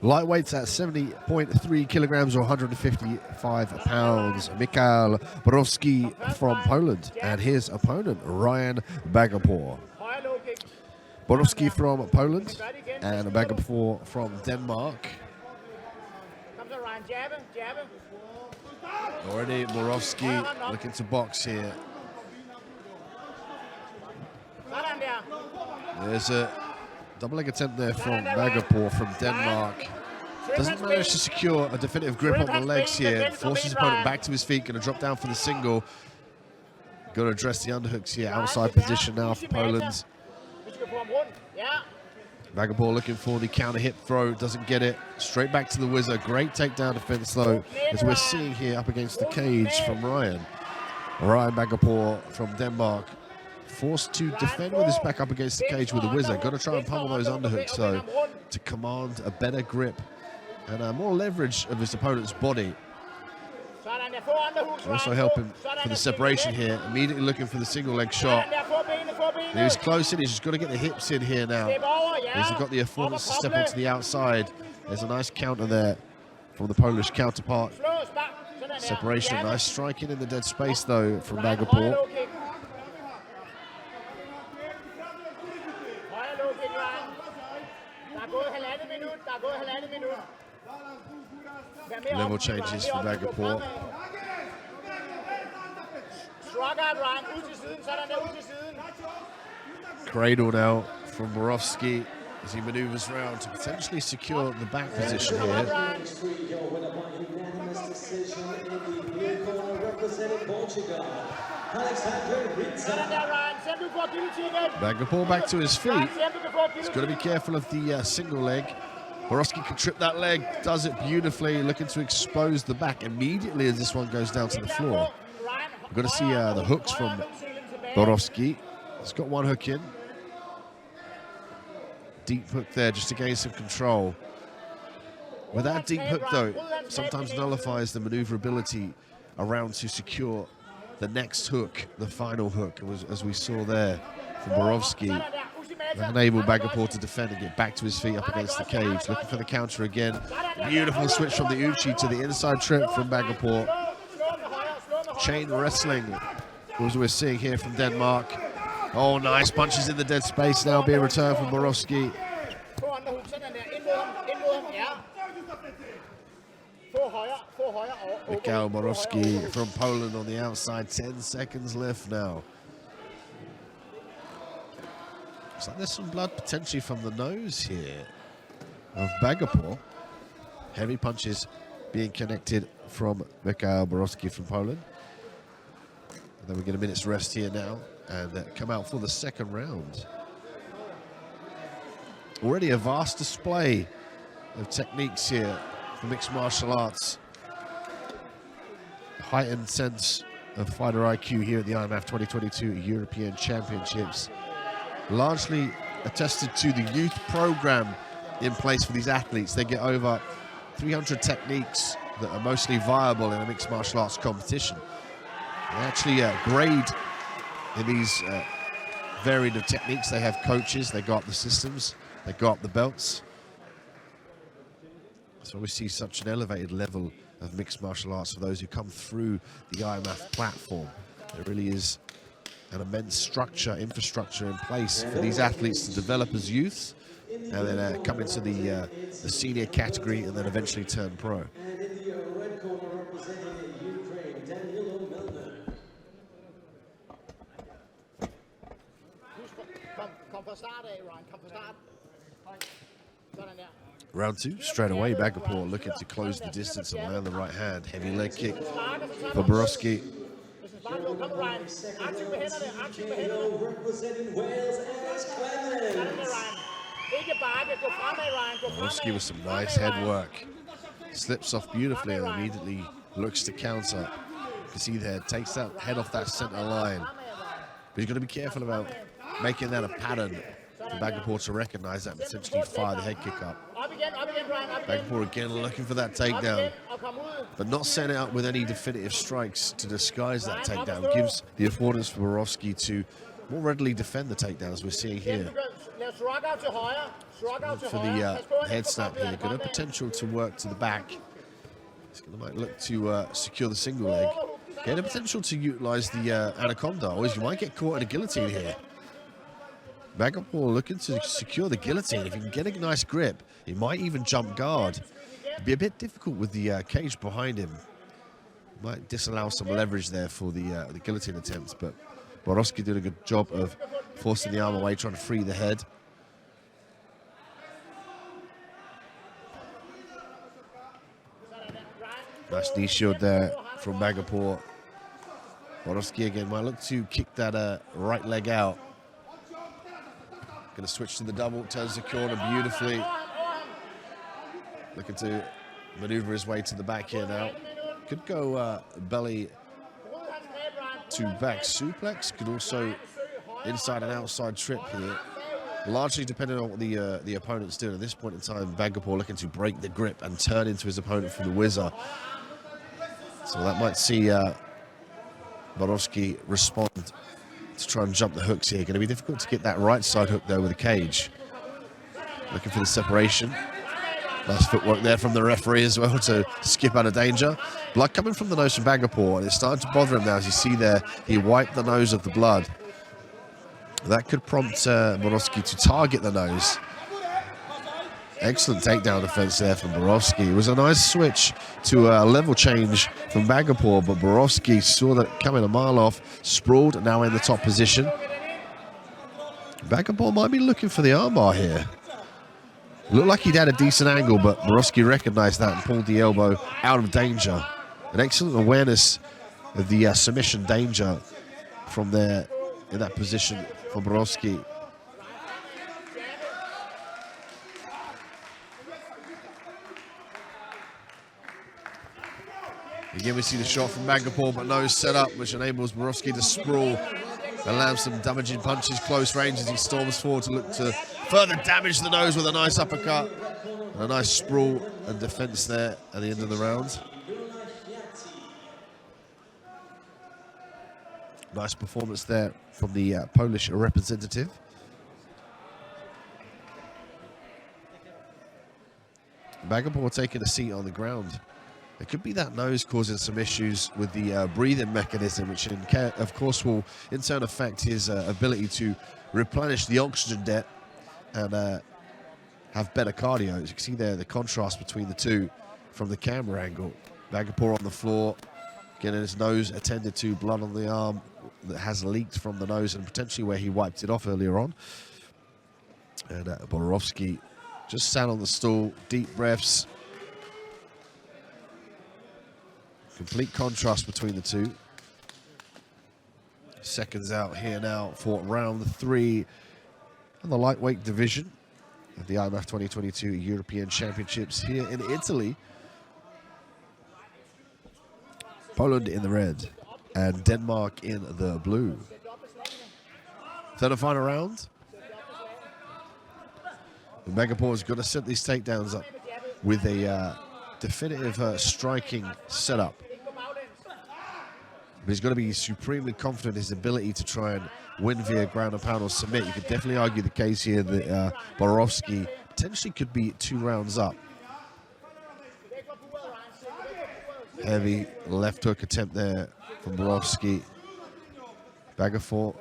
Lightweights at 70.3 kilograms or 155 pounds. Michał Borowski from Poland and his opponent, Ryan Bagherpour. Borowski from Poland and Bagherpour from Denmark. Already Borowski looking to box here. There's a double leg attempt there from Bagherpour from Denmark. Doesn't manage to secure a definitive grip on the legs here. Forces his opponent back to his feet. Going to drop down for the single. Got to address the underhooks here. Outside position now for Poland. Bagherpour looking for the counter hip throw. Doesn't get it. Straight back to the whizzer. Great takedown defense though, as we're seeing here up against the cage from Ryan. Ryan Bagherpour from Denmark. Forced to defend with his back up against the cage with a whizzer. Got to try and pummel those underhooks though to command a better grip and more leverage of his opponent's body. Also helping for the separation here. Immediately looking for the single leg shot. He's close in. He's just got to get the hips in here now. He's got the affordance to step onto the outside. There's a nice counter there from the Polish counterpart. Separation. Nice striking in the dead space though from Bagherpour. Level changes for Bagherpour. Cradle now from Borowski as he maneuvers around to potentially secure the back position here. Bagherpour back to his feet. He's got to be careful of the single leg. Borowski can trip that leg, does it beautifully, looking to expose the back immediately as this one goes down to the floor. We've got to see the hooks from Borowski. He's got one hook in. Deep hook there just to gain some control. With that deep hook though, sometimes nullifies the maneuverability around to secure the next hook, the final hook, as we saw there from Borowski. Unable Bagherpour to defend and get back to his feet up against the cage. Looking for the counter again. Beautiful switch from the Uchi to the inside trip from Bagherpour. Chain wrestling, as we're seeing here from Denmark. Oh, nice punches in the dead space now being returned from Borowski. Michał Borowski from Poland on the outside. 10 seconds left now. Looks like there's some blood potentially from the nose here of Bagherpour. Heavy punches being connected from Michał Borowski from Poland. And then we get a minute's rest here now and come out for the second round. Already a vast display of techniques here for mixed martial arts. Heightened sense of fighter IQ here at the IMMAF 2022 European Championships. Largely attested to the youth program in place for these athletes. They get over 300 techniques that are mostly viable in a mixed martial arts competition. They actually grade in these varied of techniques. They have coaches, they got the systems, they got the belts. So we see such an elevated level of mixed martial arts for those who come through the IMMAF platform. There really is an immense structure, infrastructure in place for these athletes to develop as youths and then come into the senior category and then eventually turn pro. Round two, straight away, Bagherpour looking to close the distance and land the right hand. Heavy leg kick for Borowski. Borowski with some nice head work. Slips off beautifully and immediately looks to counter. You can see there, takes that head off that center line. But he's got to be careful about making that a pattern for Bagherpour to recognize that and potentially fire the head kick up. Bagherpour again looking for that takedown, but not setting it up with any definitive strikes to disguise that takedown. Gives the affordance for Borowski to more readily defend the takedown as we're seeing here. For the head snap here, got a potential to work to the back. He's going to might look to secure the single leg. Get a potential to utilize the anaconda, or you might get caught in a guillotine here. Bagherpour looking to secure the guillotine. If he can get a nice grip, he might even jump guard. It'd be a bit difficult with the cage behind him. Might disallow some leverage there for the guillotine attempts, but Borowski did a good job of forcing the arm away, trying to free the head. Nice knee shield there from Bagherpour. Borowski again might look to kick that right leg out. Going to switch to the double, turns the corner beautifully. Looking to maneuver his way to the back here now. Could go belly to back suplex. Could also inside and outside trip here. Largely depending on what the opponent's doing. At this point in time, Bagherpour looking to break the grip and turn into his opponent from the whizzer. So that might see Borowski respond to try and jump the hooks here. Going to be difficult to get that right side hook though with the cage. Looking for the separation. Nice footwork there from the referee as well to skip out of danger. Blood coming from the nose from Bagherpour, and it's starting to bother him now. As you see there, he wiped the nose of the blood. That could prompt Borowski to target the nose. Excellent takedown defense there from Borowski. It was a nice switch to a level change from Bagherpour, but Borowski saw that coming a mile off, sprawled, now in the top position. Bagherpour might be looking for the armbar here. Looked like he'd had a decent angle, but Borowski recognized that and pulled the elbow out of danger. An excellent awareness of the submission danger from there in that position for Borowski. Again, we see the shot from Bagherpour, but no setup, which enables Borowski to sprawl and land some damaging punches close range as he storms forward to look to further damage the nose with a nice uppercut. And a nice sprawl and defense there at the end of the round. Nice performance there from the Polish representative. Bagherpour taking a seat on the ground. It could be that nose causing some issues with the breathing mechanism, which of course will in turn affect his ability to replenish the oxygen debt and have better cardio. As you can see there, the contrast between the two from the camera angle. Bagherpour on the floor, getting his nose attended to, blood on the arm that has leaked from the nose and potentially where he wiped it off earlier on. And Borowski just sat on the stool, deep breaths. Complete contrast between the two. Seconds out here now for round 3 in the lightweight division of the IMMAF 2022 European Championships here in Italy. Poland in the red and Denmark in the blue. Third and final round. Bagherpour is going to set these takedowns up with a definitive striking setup. But he's got to be supremely confident in his ability to try and win via ground and pound or submit. You could definitely argue the case here that Borowski potentially could be 2 rounds up. Heavy left hook attempt there from Borowski. Bagherpour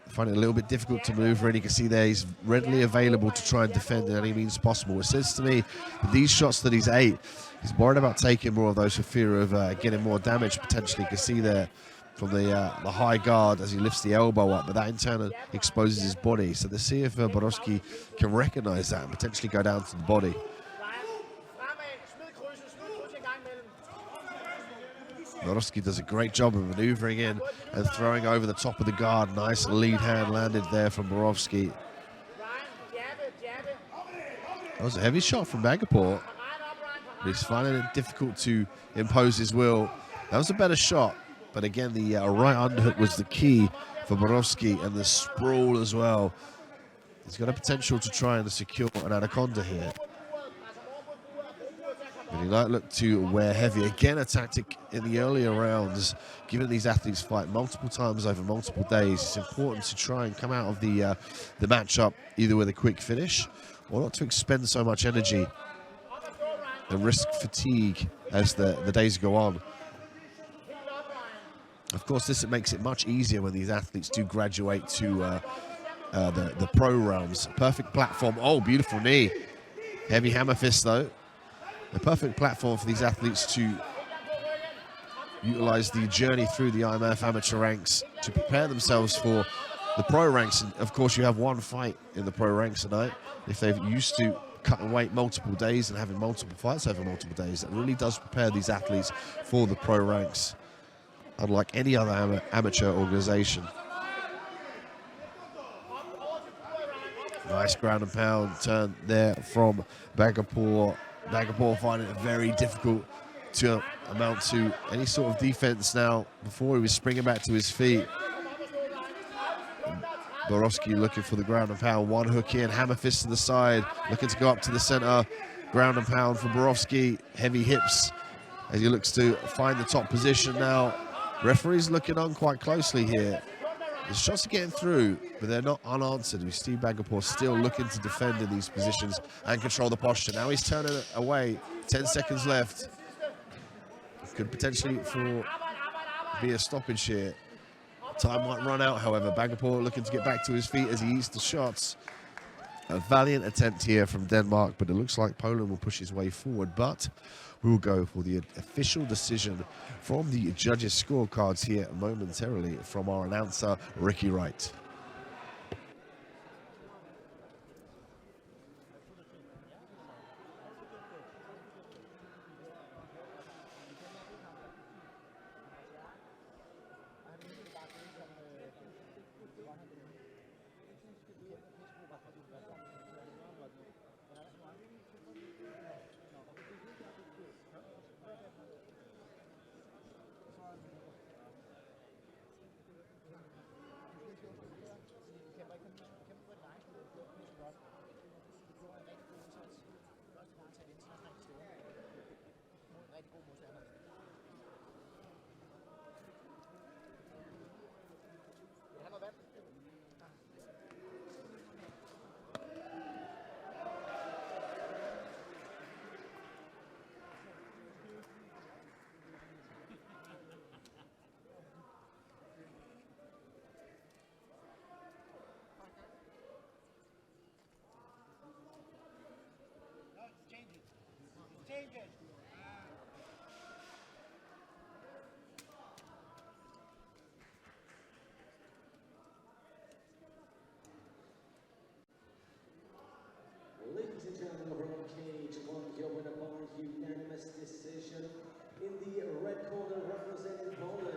finding it a little bit difficult to maneuver in. You can see there he's readily available to try and defend in any means possible. It says to me that these shots that he's ate, he's worried about taking more of those for fear of getting more damage potentially. You can see there from the high guard as he lifts the elbow up, but that in turn exposes his body. So let's see if Borowski can recognize that and potentially go down to the body. Borowski does a great job of maneuvering in and throwing over the top of the guard. Nice lead hand landed there from Borowski. That was a heavy shot from Bagherpour. But he's finding it difficult to impose his will. That was a better shot. But again, the right underhook was the key for Borowski, and the sprawl as well. He's got a potential to try and secure an anaconda here. But You might look to wear heavy. Again, a tactic in the earlier rounds, given these athletes fight multiple times over multiple days, it's important to try and come out of the matchup either with a quick finish or not to expend so much energy and risk fatigue as the days go on. Of course, this makes it much easier when these athletes do graduate to the pro realms. Perfect platform. Oh, beautiful knee. Heavy hammer fist, though. A perfect platform for these athletes to utilize the journey through the IMMAF amateur ranks to prepare themselves for the pro ranks. And of course, you have one fight in the pro ranks tonight. If they're used to cutting weight multiple days and having multiple fights over multiple days, that really does prepare these athletes for the pro ranks, unlike any other amateur organization. Nice ground and pound turn there from Bagherpour. Bagherpour finding it very difficult to amount to any sort of defense now before he was springing back to his feet. Borowski looking for the ground and pound. One hook in, hammer fist to the side, looking to go up to the center. Ground and pound for Borowski. Heavy hips as he looks to find the top position now. Referee's looking on quite closely here. The shots are getting through, but they're not unanswered. We see Bagherpour still looking to defend in these positions and control the posture. Now he's turning it away. 10 seconds left. Could potentially be a stoppage here. Time might run out, however. Bagherpour looking to get back to his feet as he eats the shots. A valiant attempt here from Denmark, but it looks like Poland will push his way forward. But we will go for the official decision from the judges' scorecards here momentarily from our announcer, Ricky Wright. Ladies and gentlemen, from cage one, your winner by unanimous decision in the red corner representing Poland.